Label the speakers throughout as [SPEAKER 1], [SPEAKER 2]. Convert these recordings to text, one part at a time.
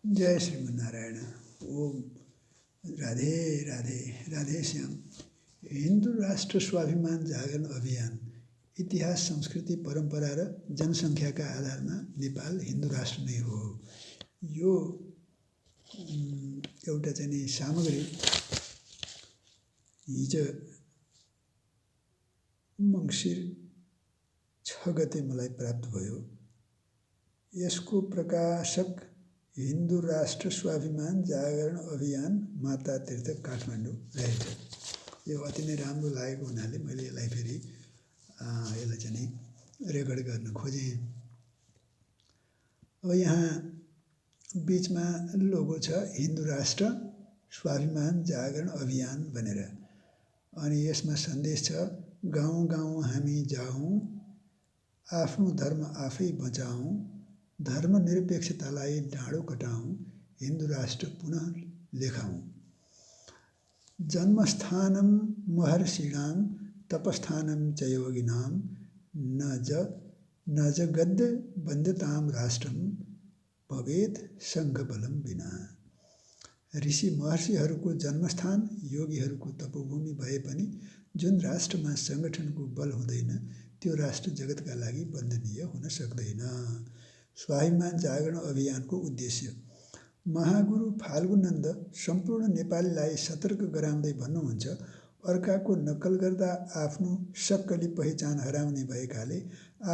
[SPEAKER 1] जय श्रीमन्नारायण। ओम राधे राधे राधे श्याम। हिन्दू राष्ट्र स्वाभिमान जागरण अभियान इतिहास, संस्कृति, परम्परा र जनसङ्ख्याका आधारमा नेपाल हिन्दू राष्ट्र नै हो। यो एउटा चाहिँ नि सामग्री हिजो मङ्सिर 6 गते मलाई प्राप्त भयो। यसको प्रकाशक हिन्दू राष्ट्र स्वाभिमान जागरण अभियान माता तीर्थ काठमाडौँ रहेछ। यो अति नै राम्रो लागेको हुनाले मैले यसलाई फेरि यसलाई चाहिँ नि रेकर्ड गर्न खोजेँ। अब यहाँ बिचमा लोगो छ हिन्दू राष्ट्र स्वाभिमान जागरण अभियान भनेर। अनि यसमा सन्देश छ, गाउँ गाउँ हामी जाउँ, आफ्नो धर्म आफै बचाउँ, धर्मनिरपेक्षतालाई डाँडो कटाउँ, हिन्दू राष्ट्र पुनः लेखाउँ। जन्मस्थानं महर्षिणां तपस्थानं च योगिनां, न जगद् वन्द्यतां राष्ट्रं भवेत् सङ्घबलं विना। ऋषि महर्षिहरूको जन्मस्थान, योगीहरूको तपोभूमि भए पनि जुन राष्ट्रमा सङ्गठनको बल हुँदैन त्यो राष्ट्र जगतका लागि वन्दनीय हुन सक्दैन। स्वाभिमान जागरण अभियानको उद्देश्य। महागुरु फाल्गुनन्द सम्पूर्ण नेपालीलाई सतर्क गराउँदै भन्नुहुन्छ, अर्काको नक्कल गर्दा आफ्नो सक्कली पहिचान हराउने भएकाले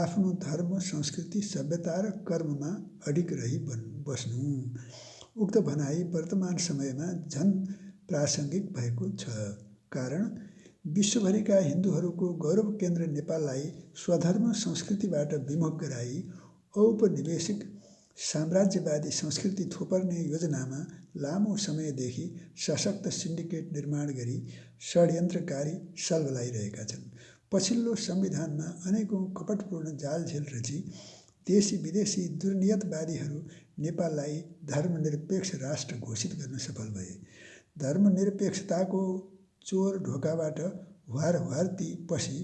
[SPEAKER 1] आफ्नो धर्म, संस्कृति, सभ्यता र कर्ममा अडिग रही बस्नु। उक्त भनाइ वर्तमान समयमा झन प्रासङ्गिक भएको छ। कारण विश्वभरिका हिन्दूहरूको गौरव केन्द्र नेपाललाई स्वधर्म संस्कृतिबाट विमुख गराई औपनिवेशिक साम्राज्यवादी संस्कृति थोपर्ने योजनामा लामो समयदेखि सशक्त सिन्डिकेट निर्माण गरी षड्यन्त्रकारी सल्बलाइरहेका छन्। पछिल्लो संविधानमा अनेकौँ कपटपूर्ण जालझेल रची देशी विदेशी दुर्नियतवादीहरू नेपाललाई धर्मनिरपेक्ष राष्ट्र घोषित गर्न सफल भए। धर्मनिरपेक्षताको चोर ढोकाबाट ह्वार ती पसी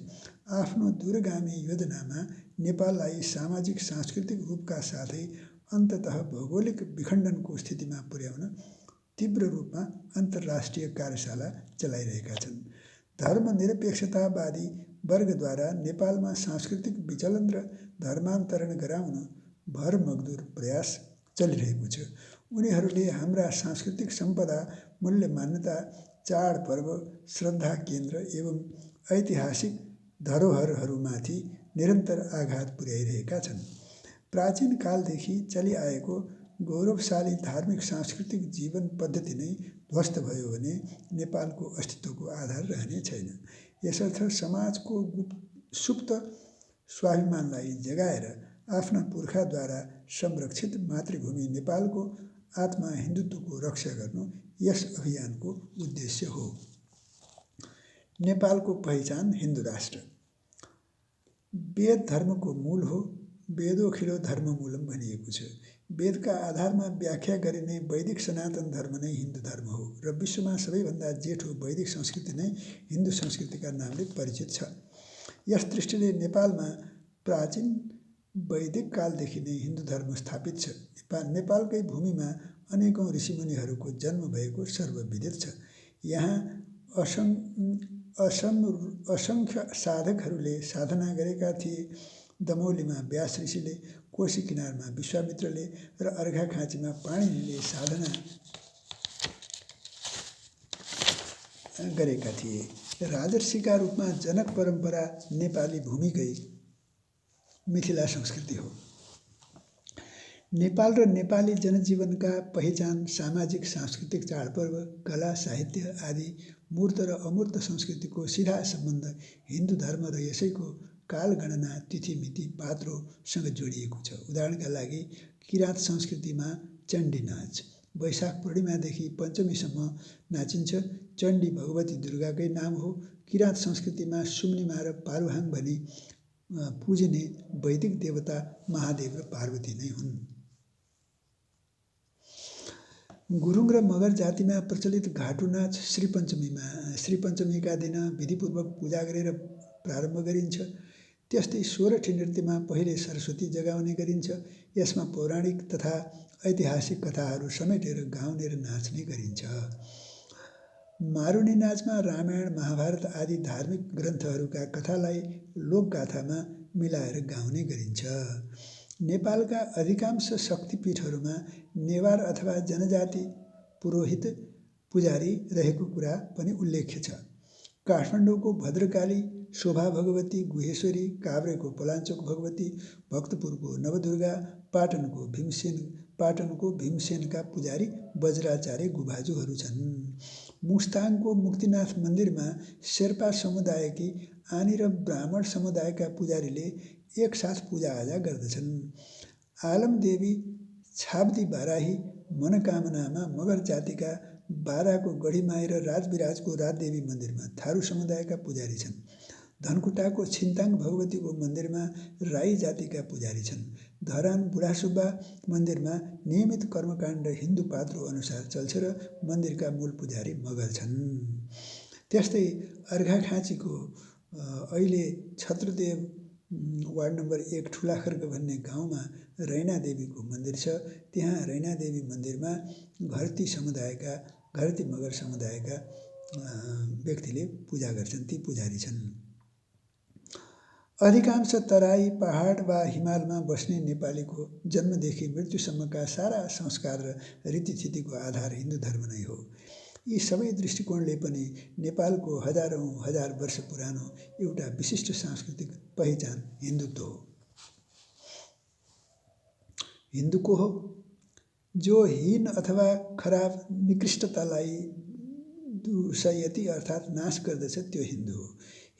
[SPEAKER 1] आफ्नो दूरगामी योजनामा नेपाललाई सामाजिक सांस्कृतिक रूपका साथै अन्ततः भौगोलिक विखण्डनको स्थितिमा पुर्याउन तीव्र रूपमा अन्तर्राष्ट्रिय कार्यशाला चलाइरहेका छन्। धर्मनिरपेक्षतावादी वर्गद्वारा नेपालमा सांस्कृतिक विचलन र धर्मान्तरण गराउन भरमग्दुर प्रयास चलिरहेको छ। उनीहरूले हाम्रा सांस्कृतिक सम्पदा, मूल्य, मान्यता, चाडपर्व, श्रद्धा केन्द्र एवं ऐतिहासिक धरोहरहरूमाथि निरन्तर आघात पुर्याइरहेका छन्। प्राचीन कालदेखि चलिआएको गौरवशाली धार्मिक सांस्कृतिक जीवन पद्धति नै ध्वस्त भयो भने नेपालको अस्तित्वको आधार रहने छैन। यसर्थ समाजको सुप्त स्वाभिमानलाई जगाएर आफ्ना पुर्खाद्वारा संरक्षित मातृभूमि नेपालको आत्मा हिन्दुत्वको रक्षा गर्नु यस अभियानको उद्देश्य हो। नेपालको पहिचान हिन्दू राष्ट्र। वेद धर्मको मूल हो। वेदोखिलो धर्ममूलम भनिएको छ। वेदका आधारमा व्याख्या गरिने वैदिक सनातन धर्म नै हिन्दू धर्म हो र विश्वमा सबैभन्दा जेठो वैदिक संस्कृति नै हिन्दू संस्कृतिका नामले परिचित छ। यस दृष्टिले नेपालमा प्राचीन वैदिक कालदेखि नै हिन्दू धर्म स्थापित छ। नेपालकै भूमिमा अनेकौँ ऋषिमुनिहरूको जन्म भएको सर्वविदित छ। यहाँ असङ्ख्य साधकहरूले साधना गरेका थिए। दमौलीमा व्यास ऋषिले, कोशी किनारमा विश्वामित्रले र अर्घाखाँचीमा पाणिनीले साधना गरेका थिए। राजर्षिका रूपमा जनक परम्परा नेपाली भूमिकै मिथिला संस्कृति हो। नेपाल र नेपाली जनजीवनका पहिचान, सामाजिक सांस्कृतिक चाडपर्व, कला, साहित्य आदि मूर्त र अमूर्त संस्कृतिको सिधा सम्बन्ध हिन्दू धर्म र यसैको कालगणना, तिथिमिति, पात्रोसँग जोडिएको छ। उदाहरणका लागि किराँत संस्कृतिमा चण्डी नाच वैशाख पूर्णिमादेखि पञ्चमीसम्म नाचिन्छ। चण्डी भगवती दुर्गाकै नाम हो। किराँत संस्कृतिमा सुम्निमा र पारुहाङ भनी पुजिने वैदिक देवता महादेव र पार्वती नै हुन्। गुरुङ र मगर जातिमा प्रचलित घाटु नाच श्रीपञ्चमीका दिन विधिपूर्वक पूजा गरेर प्रारम्भ गरिन्छ। त्यस्तै 16ठी नृत्यमा पहिले सरस्वती जगाउने गरिन्छ। यसमा पौराणिक तथा ऐतिहासिक कथाहरू समेटेर गाउने र नाच्ने गरिन्छ। मारुनी नाचमा रामायण महाभारत आदि धार्मिक ग्रन्थहरूका कथालाई लोकगाथामा मिलाएर गाउने गरिन्छ। नेपालका अधिकांश शक्तिपीठहरूमा नेवार अथवा जनजाति पुरोहित पुजारी रहेको कुरा पनि उल्लेख्य छ। काठमाडौँको भद्रकाली, शोभा भगवती, गुहेश्वरी, काभ्रेको पलाञ्चोक भगवती, भक्तपुरको नवदुर्गा, पाटनको भीमसेनका पुजारी वज्राचार्य गुभाजुहरू छन्। मुस्ताङको मुक्तिनाथ मन्दिरमा शेर्पा समुदायकी आनी र ब्राह्मण समुदायका पुजारीले एकसाथ पूजाआजा गर्दछन्। आलमदेवी छाब्दी बाराही मनोकामनामा मगर जातिका बाराको गढीमाई र राजविराजको राजदेवी मन्दिरमा थारू समुदायका पुजारी छन्। धनकुटाको छिन्ताङ भगवतीको मन्दिरमा राई जातिका पुजारी छन्। धरान बुढासुब्बा मन्दिरमा नियमित कर्मकाण्ड हिन्दू पात्रो अनुसार चल्छ र मन्दिरका मूल पुजारी मगर छन्। त्यस्तै अर्घाखाँचीको अहिले छत्रदेव वार्ड नम्बर 1 ठुलाखर्क भन्ने गाउँमा रैनादेवीको मन्दिर छ। त्यहाँ रैनादेवी मन्दिरमा घरती मगर समुदायका व्यक्तिले पूजा गर्छन्, ती पुजारी छन्। अधिकांश तराई, पहाड वा हिमालमा बस्ने नेपालीको जन्मदेखि मृत्युसम्मका सारा संस्कार र रीतिथितिको आधार हिन्दू धर्म नै हो। यी सबै दृष्टिकोणले पनि नेपालको हजारौँ हजार वर्ष पुरानो एउटा विशिष्ट सांस्कृतिक पहिचान हिन्दूको हो। जो हीन अथवा खराब निकृष्टतालाई दूषयति अर्थात् नाश गर्दछ त्यो हिन्दू हो।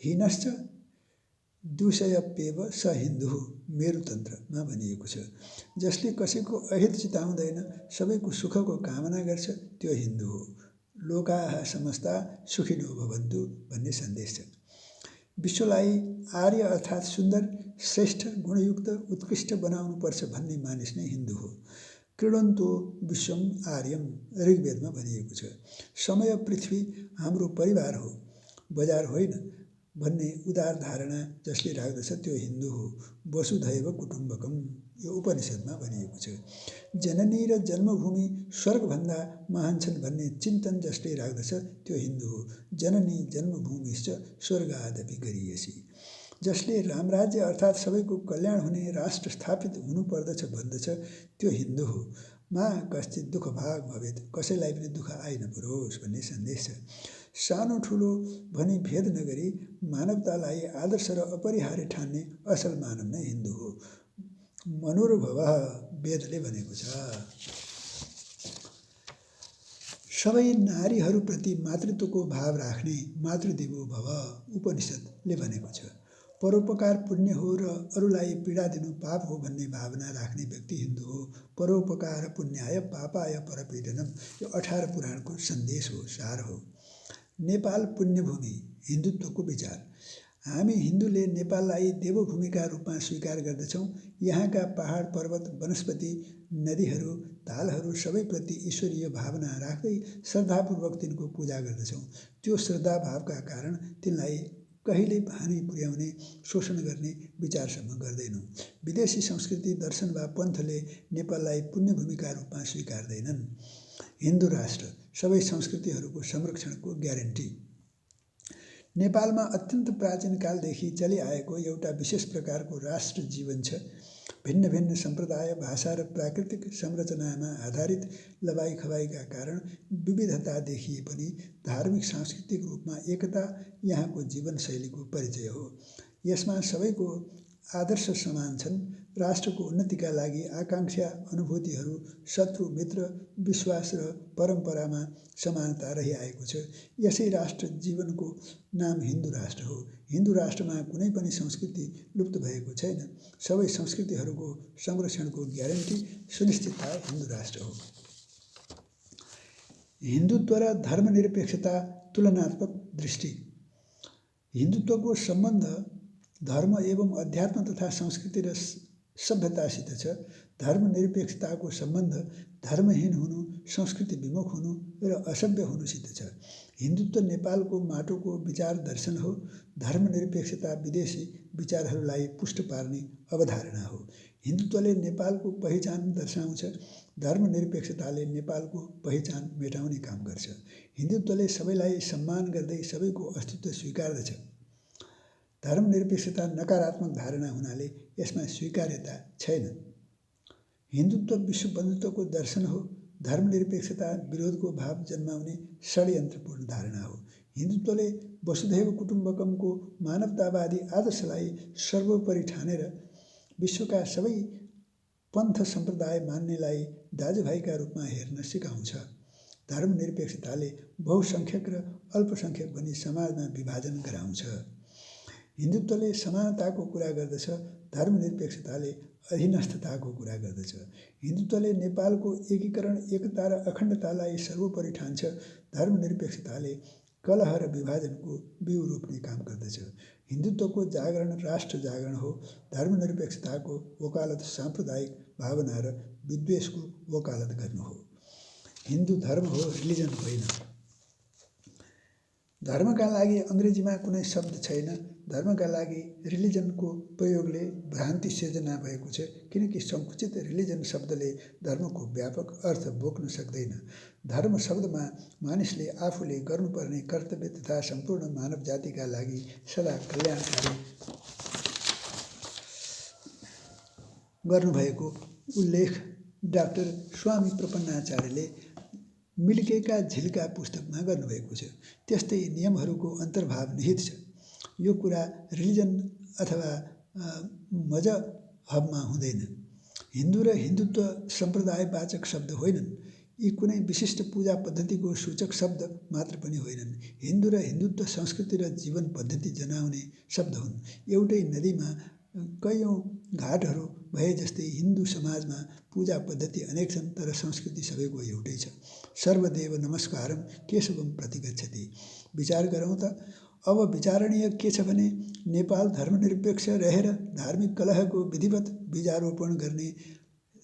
[SPEAKER 1] हीनश्च दूषयप्येव स हिन्दुः मेरो तन्त्रमा भनिएको छ। जसले कसैको अहित चिताउँदैन, सबैको सुखको कामना गर्छ त्यो हिन्दू हो। लोकाः समस्ता सुखिनो भवन्तु भन्ने सन्देश छ। विश्वलाई आर्य अर्थात् सुन्दर, श्रेष्ठ, गुणयुक्त, उत्कृष्ट बनाउनुपर्छ भन्ने मानिस नै हिन्दू हो। क्रीडन्तो विश्वम आर्यम ऋग्वेदमा भनिएको छ। समय पृथ्वी हाम्रो परिवार हो, बजार होइन भन्ने उदार धारणा जसले राख्दछ त्यो हिन्दू हो। वसुधैव कुटुम्बकम यो उपनिषदमा भनिएको छ। जननी र जन्मभूमि स्वर्गभन्दा महान छन् भन्ने चिन्तन जसले राख्दछ त्यो हिन्दू हो। जननी जन्मभूमिश्च स्वर्गादपि गरीयसी। जसले रामराज्य अर्थात् सबैको कल्याण हुने राष्ट्र स्थापित हुनुपर्दछ भन्दछ त्यो हिन्दू हो। मा कश्चित दुःख भाग भवेत् कसैलाई पनि दुःख आइ नपरोस् भन्ने सन्देश छ। सानो ठुलो भनी भेद नगरी मानवतालाई आदर्श र अपरिहार्य ठान्ने असल मानव नै हिन्दू हो। मनुर्भवः वेदले भनेको छ। सबै नारीहरूप्रति मातृत्वको भाव राख्ने मातृदेवो भव उपनिषदले भनेको छ। परोपकार पुण्य हो र अरूलाई पीडा दिनु पाप हो भन्ने भावना राख्ने व्यक्ति हिन्दू हो। परोपकार पुण्याय पापाय परपीडनम यो 18 पुराणको सन्देश हो, सार हो। नेपाल पुण्यभूमि हिन्दुत्वको विचार। हामी हिन्दूले नेपाललाई देवभूमिका रूपमा स्वीकार गर्दछौँ। यहाँका पहाड पर्वत, वनस्पति, नदीहरू, तालहरू सबैप्रति ईश्वरीय भावना राख्दै श्रद्धापूर्वक तिनको पूजा गर्दछौँ। त्यो श्रद्धाभावका कारण तिनलाई कहिल्यै हानि पुर्याउने, शोषण गर्ने विचारसम्म गर्दैनौँ। विदेशी संस्कृति, दर्शन वा पन्थले नेपाललाई पुण्यभूमिका रूपमा स्वीकार्दैनन्। हिन्दू राष्ट्र सबै संस्कृतिहरूको संरक्षणको ग्यारेन्टी। नेपालमा अत्यन्त प्राचीन कालदेखि चलिआएको एउटा विशेष प्रकारको राष्ट्र जीवन छ। भिन्न भिन्न सम्प्रदाय, भाषा र प्राकृतिक संरचनामा आधारित लबाइखबाइका कारण विविधता देखिए पनि धार्मिक सांस्कृतिक रूपमा एकता यहाँको जीवनशैलीको परिचय हो। यसमा सबैको आदर्श समान छन्। राष्ट्रको उन्नतिका लागि आकांक्षा, अनुभूतिहरू, शत्रु, मित्र, विश्वास र परम्परामा समानता रहिआएको छ। यसै राष्ट्र जीवनको नाम हिन्दू राष्ट्र हो। हिन्दू राष्ट्रमा कुनै पनि संस्कृति लुप्त भएको छैन। सबै संस्कृतिहरूको संरक्षणको ग्यारेन्टी सुनिश्चितता हिन्दू राष्ट्र हो। हिन्दुत्व र धर्मनिरपेक्षता तुलनात्मक दृष्टि। हिन्दुत्वको सम्बन्ध धर्म एवं अध्यात्म तथा संस्कृति र सभ्यतासित छ। धर्मनिरपेक्षताको सम्बन्ध धर्महीन हुनु, संस्कृति विमुख हुनु र असभ्य हुनुसित छ। हिन्दुत्व नेपालको माटोको विचार दर्शन हो। धर्मनिरपेक्षता विदेशी विचारहरूलाई पुष्ट पार्ने अवधारणा हो। हिन्दुत्वले नेपालको पहिचान दर्शाउँछ, धर्मनिरपेक्षताले नेपालको पहिचान मेटाउने काम गर्छ। हिन्दुत्वले सबैलाई सम्मान गर्दै सबैको अस्तित्व स्वीकार्दछ। धर्मनिरपेक्षता नकारात्मक धारणा हुनाले यसमा स्वीकार्यता छैन। हिन्दुत्व विश्व बन्धुत्वको दर्शन हो। धर्मनिरपेक्षता विरोधको भाव जन्माउने षड्यन्त्रपूर्ण धारणा हो। हिन्दुत्वले वसुधैव कुटुम्बकमको मानवतावादी आदर्शलाई सर्वोपरि ठानेर विश्वका सबै पन्थ सम्प्रदाय मान्नेलाई दाजुभाइका रूपमा हेर्न सिकाउँछ। धर्मनिरपेक्षताले बहुसङ्ख्यक र अल्पसङ्ख्यक भनी समाजमा विभाजन गराउँछ। हिन्दुत्वले समानताको कुरा गर्दछ, धर्मनिरपेक्षताले अधीनस्थताको कुरा गर्दछ। हिन्दुत्वले नेपालको एकीकरण, एकता र अखण्डतालाई सर्वोपरि ठान्छ, धर्मनिरपेक्षताले कलह र विभाजनको बिउ रोप्ने काम गर्दछ। हिन्दुत्वको जागरण राष्ट्र जागरण हो। धर्मनिरपेक्षताको वकालत साम्प्रदायिक भावना र विद्वेषको वकालत गर्नु हो। हिन्दू धर्म हो, रिलिजन होइन। धर्मका लागि अङ्ग्रेजीमा कुनै शब्द छैन। धर्मका लागि रिलिजनको प्रयोगले भ्रान्ति सिर्जना भएको छ, किनकि सङ्कुचित रिलिजन शब्दले धर्मको व्यापक अर्थ बोक्न सक्दैन। धर्म शब्दमा मानिसले आफूले गर्नुपर्ने कर्तव्य तथा सम्पूर्ण मानव जातिका लागि सदा कल्याणकारी गर्नुभएको उल्लेख डाक्टर स्वामी प्रपन्नाचार्यले मिल्केका झिल्का पुस्तकमा गर्नुभएको छ। त्यस्तै नियमहरूको अन्तर्भाव निहित छ। यो कुरा रिलिजन अथवा मजहबमा हुँदैन। हिन्दू र हिन्दुत्व सम्प्रदायवाचक शब्द होइनन्। यी कुनै विशिष्ट पूजा पद्धतिको सूचक शब्द मात्र पनि होइनन्। हिन्दू र हिन्दुत्व संस्कृति र जीवन पद्धति जनाउने शब्द हुन्। एउटै नदीमा कैयौँ घाटहरू भए जस्तै हिन्दू समाजमा पूजा पद्धति अनेक छन्, तर संस्कृति सबैको एउटै छ। सर्वदेव नमस्कारम केशवम प्रतिगच्छति। विचार गरौँ त, अब विचारणीय के छ भने नेपाल धर्मनिरपेक्ष रहेर धार्मिक कलहको विधिवत बीजारोपण गर्ने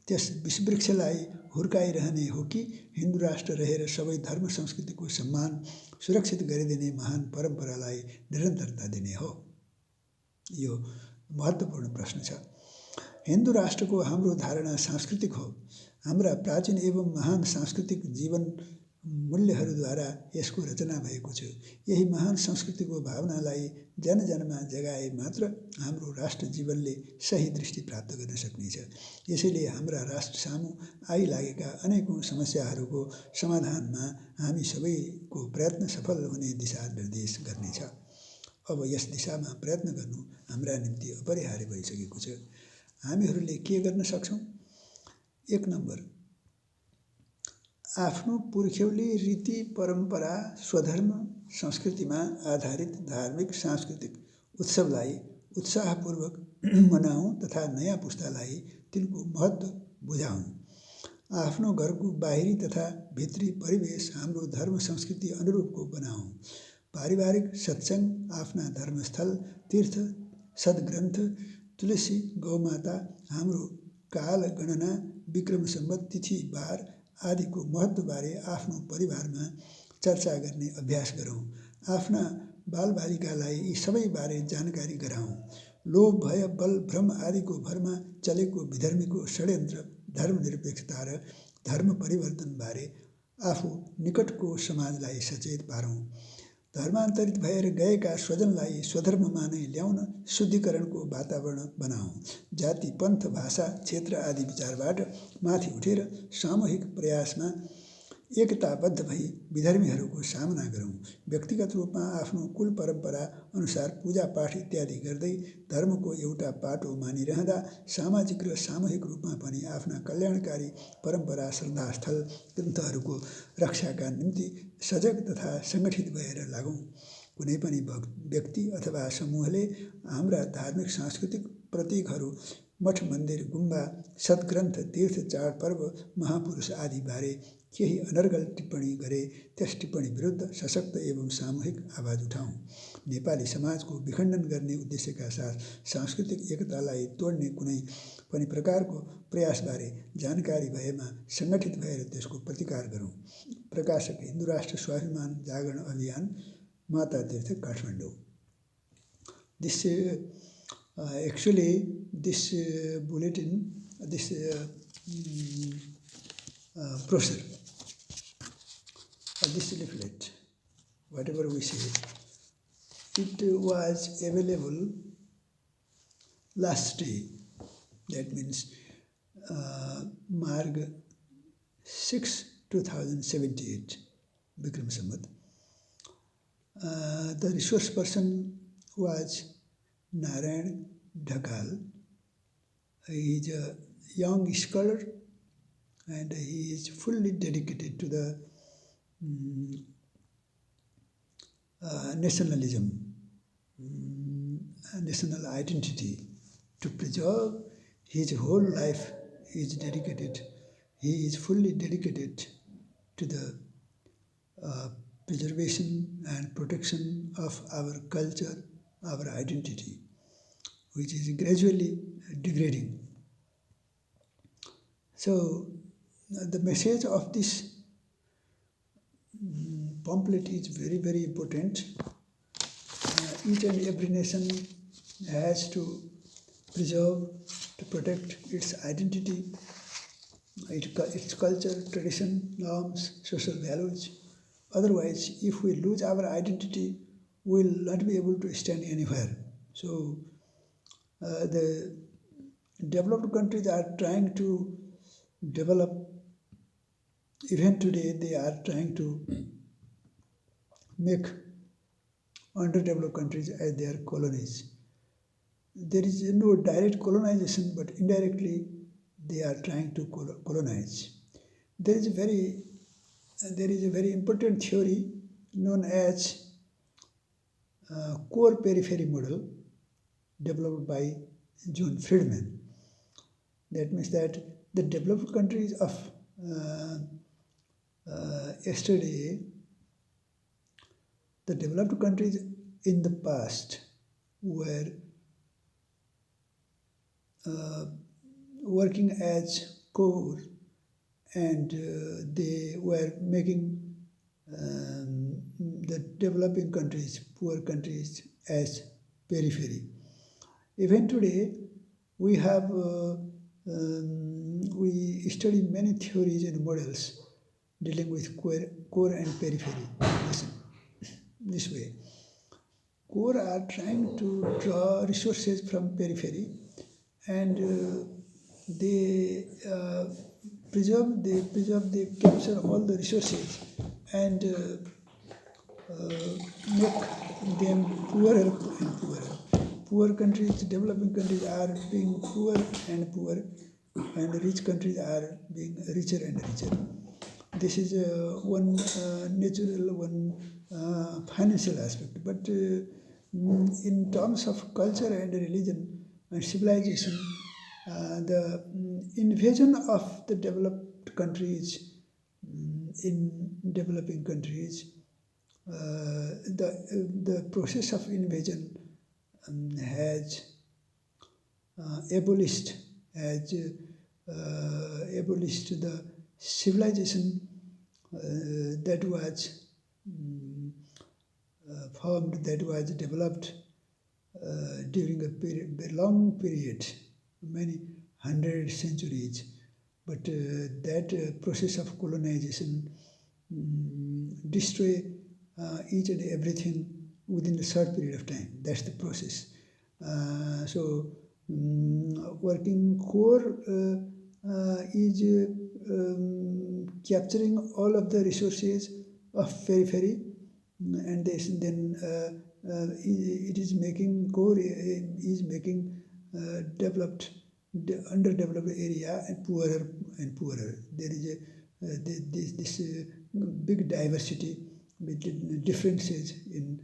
[SPEAKER 1] त्यस विषवृक्षलाई हुर्काइरहने हो कि हिन्दू राष्ट्र रहेर सबै धर्म संस्कृतिको सम्मान सुरक्षित गरिदिने महान परम्परालाई निरन्तरता दिने हो। यो महत्त्वपूर्ण प्रश्न छ। हिन्दू राष्ट्रको हाम्रो धारणा सांस्कृतिक हो। हाम्रा प्राचीन एवं महान सांस्कृतिक जीवन मूल्यहरूद्वारा यसको रचना भएको छ। यही महान संस्कृतिको भावनालाई जनजनमा जगाए मात्र हाम्रो राष्ट्र जीवनले सही दृष्टि प्राप्त गर्न सकिनेछ। यसैले हाम्रा राष्ट्र सामु आइलागेका अनेकौँ समस्याहरूको समाधानमा हामी सबैको प्रयत्न सफल हुने दिशा निर्देश गर्नेछ। अब यस दिशामा प्रयत्न गर्नु हाम्रा निम्ति अपरिहार्य भइसकेको छ। हामीहरूले के गर्न सक्छौँ? 1 नम्बर, आफ्नो पुर्ख्यौली रीति परम्परा स्वधर्म संस्कृतिमा आधारित धार्मिक सांस्कृतिक उत्सवलाई उत्साहपूर्वक मनाऊँ तथा नयाँ पुस्तालाई तिनको महत्त्व बुझाऊँ। आफ्नो घरको बाहिरी तथा भित्री परिवेश हाम्रो धर्म संस्कृति अनुरूपको बनाऊँ। पारिवारिक सत्सङ्ग, आफ्ना धर्मस्थल, तीर्थ, सद्ग्रन्थ, तुलसी, गौमाता, हाम्रो काल गणना, विक्रम सम्वत, तिथि बार आदिको महत्त्वबारे आफ्नो परिवारमा चर्चा गर्ने अभ्यास गरौँ। आफ्ना बालबालिकालाई यी सबैबारे जानकारी गराऊँ। लोभ, भय, बल, भ्रम आदिको भरमा चलेको विधर्मीको षड्यन्त्र धर्मनिरपेक्षता र धर्म परिवर्तनबारे आफू निकटको समाजलाई सचेत पारौँ। धर्मान्तरित भएर गएका स्वजनलाई स्वधर्ममा नै ल्याउन शुद्धिकरणको वातावरण बनाऊँ। जाति, पन्थ, भाषा, क्षेत्र आदि विचारबाट माथि उठेर सामूहिक प्रयासमा एकताबद्ध भई विधर्मीहरूको सामना गरौँ। व्यक्तिगत रूपमा आफ्नो कुल परम्परा अनुसार पूजापाठ इत्यादि गर्दै धर्मको एउटा पाटो मानिरहँदा सामाजिक र सामूहिक रूपमा पनि आफ्ना कल्याणकारी परम्परा श्रद्धास्थल ग्रन्थहरूको रक्षाका निम्ति सजग तथा सङ्गठित भएर लागौँ। कुनै पनि व्यक्ति अथवा समूहले हाम्रा धार्मिक सांस्कृतिक प्रतीकहरू, मठ मन्दिर, गुम्बा, सद्ग्रन्थ, तीर्थ, चाडपर्व, महापुरुष आदि बारे केही अनर्गल टिप्पणी गरे त्यस टिप्पणी विरुद्ध सशक्त एवं सामूहिक आवाज उठाऊँ। नेपाली समाजको विखण्डन गर्ने उद्देश्यका साथ सांस्कृतिक एकतालाई तोड्ने कुनै पनि प्रकारको प्रयासबारे जानकारी भएमा सङ्गठित भएर त्यसको प्रतिकार गरौँ। प्रकाशक हिन्दू राष्ट्र स्वाभिमान जागरण अभियान, माता तीर्थ, Kathmandu. This actually this bulletin, this brochure, this leaflet, whatever we say, it was available last day. That means March 6, 2078, Bikram Samvat. The resource person was Narayan Dhakal. He is a young scholar and he is fully dedicated to the nationalism, national identity, to preserve. His whole life is dedicated. He is fully dedicated to the preservation and protection of our culture, our identity, which is gradually degrading. So the message of this pamphlet is very, very important. Each and every nation has to preserve, to protect its identity, its culture, tradition, norms, social values. Otherwise, if we lose our identity, we will not be able to stand anywhere. So the developed countries are trying to develop. Even today, they are trying to make underdeveloped countries as their colonies. There is no direct colonization, but indirectly they are trying to colonize. There is a very important theory known as core periphery model, developed by John Friedman. That means that the developed countries of yesterday, the developed countries in the past were working as core, and they were making the developing countries, poor countries, as periphery. Even today, we have we study many theories and models dealing with core and periphery. Listen, this way. Core are trying to draw resources from periphery, and they capture all the resources and make them poorer and poorer. Poor countries, developing countries are being poor, and rich countries are being richer and richer. This is one natural, one financial aspect. But in terms of culture and religion and civilization, the invasion of the developed countries in developing countries, the process of invasion has abolished the civilization that was formed, that was developed during a long period, many 100 centuries. But that process of colonization destroy each and everything within a short period of time. That's the process. Working core is capturing all of the resources of periphery, and then it is making core is making underdeveloped area and poorer and poorer. There is this big diversity between differences in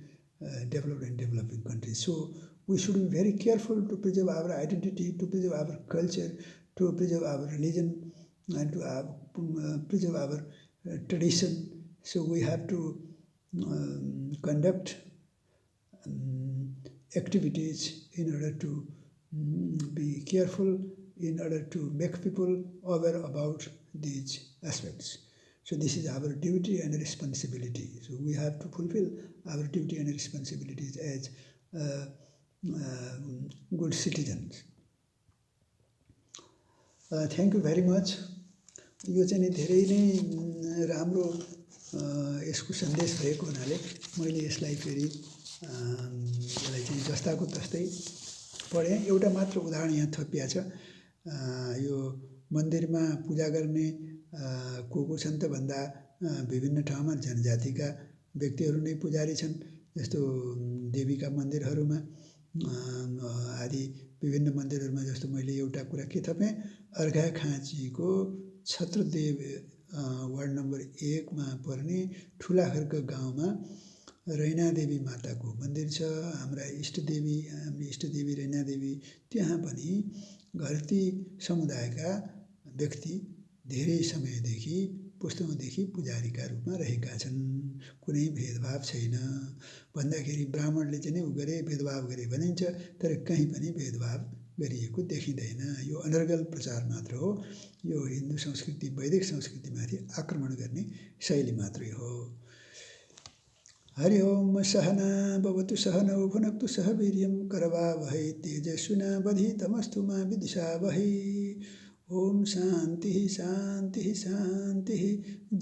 [SPEAKER 1] developed and developing countries. So we should be very careful to preserve our identity, to preserve our culture, to preserve our religion, and to preserve our tradition. So we have to conduct activities in order to be careful in order to make people aware about these aspects. So this is our duty and responsibility. So we have to fulfill our duty and responsibilities as good citizens. Thank you very much. यो चाहिँ नि धेरै नै राम्रो यसको सन्देश भएको हुनाले मैले यसलाई फेरि यसलाई चाहिँ जस्ताको तस्तै पढेँ। एउटा मात्र उदाहरण यहाँ थपिया छ। यो मन्दिरमा पूजा गर्ने को छन् त भन्दा विभिन्न ठाउँमा जनजातिका व्यक्तिहरू नै पुजारी छन्। जस्तो देवीका मन्दिरहरूमा आदि विभिन्न मन्दिरहरूमा जस्तो मैले एउटा कुरा के थपेँ, अर्घाखाँचीको छत्रदेव वार्ड नम्बर 1 मा पर्ने ठुलाखर्क गाउँमा रैनादेवी माताको मन्दिर छ। हाम्रा इष्टदेवी रैनादेवी त्यहाँ पनि घरती समुदायका व्यक्ति धेरै समयदेखि पुस्तौँदेखि पुजारीका रूपमा रहेका छन्। कुनै भेदभाव छैन। भन्दाखेरि ब्राह्मणले चाहिँ उ गरे भेदभाव गरे भनिन्छ, तर कहीँ पनि भेदभाव गरिएको देखिँदैन। यो अनर्गल प्रचार मात्र हो। यो हिन्दू संस्कृति वैदिक संस्कृतिमाथि आक्रमण गर्ने शैली मात्रै हो। हरि ओम सहना भवतु सहनौ भुनक्तु सह वीर्यं करवावहै तेजस्विनावधीतमस्तु मा विद्विषावहै। ओम शान्तिः शान्तिः शान्तिः।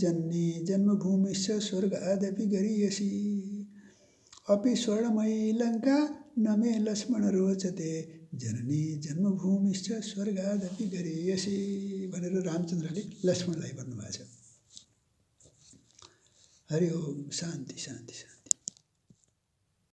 [SPEAKER 1] जननी जन्मभूमिश्च स्वर्गादपि गरीयसी। अपि स्वर्णमयी लङ्का न मे लक्ष्मण रोचते। जननी जन्मभूमिश्च स्वर्गादपि गरीयसी भनेर रामचन्द्रले लक्ष्मणलाई भन्नुभएको छ। हरि ओम शान्ति शान्ति शान्ति।